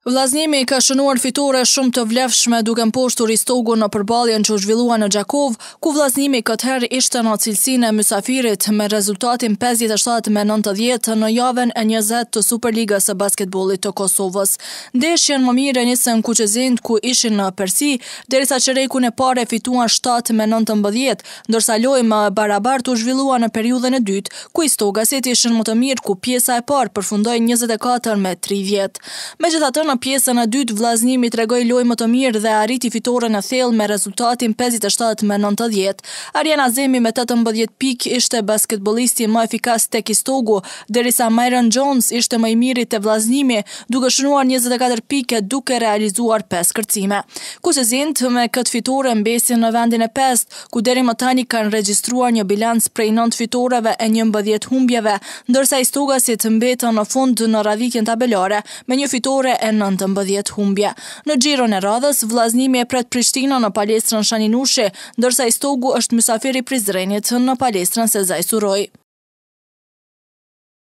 Vllaznimi ka shënuar fitore shumë të vlefshme duke mposhtur Ristogun në përballjen që u zhvillua në Gjakov, ku vllaznimi këtë herë ishte në cilësinë e mysafirit me rezultatin 57-90 në javën e 20 të Superligës së basketbollit të Kosovës. Ndeshjen më mirë nisën kuqezind ku ishin në Persi, derisa çerekun e parë fituan 7-19, ndërsa lojë më barabartë u zhvillua në periudhën e dytë, ku Ristogasit ishin më të mirë ku pjesa e parë përfundoi 24-30. Megjithatë, në pjesën e dytë vllaznimi tregoi lojë më të mirë dhe arriti fitoren e thellë me rezultatin 57-90. Arjen Azemi me 18 pikë ishte basketbollisti më efikas tek Ristogu, derisa Myron Jones ishte më i miri te vllaznimi, duke shënuar 24 pikë duke realizuar 5 kërcime. Kuqezind me këtë fitore mbesin në vendin e 5, ku deri më tani kanë regjistruar një bilanc prej 9 fitoreve e 11 humbjeve, ndërsa Ristogasit mbetën në fund në radhikjen tabelare me një fitore e 19 humbje. Në xhiron e radhës, vllaznimi e pret Prishtina në palestrën Shaninushi, ndërsa Ristogu është mysafir i Prizrenit në palestrën Sezai Suroj.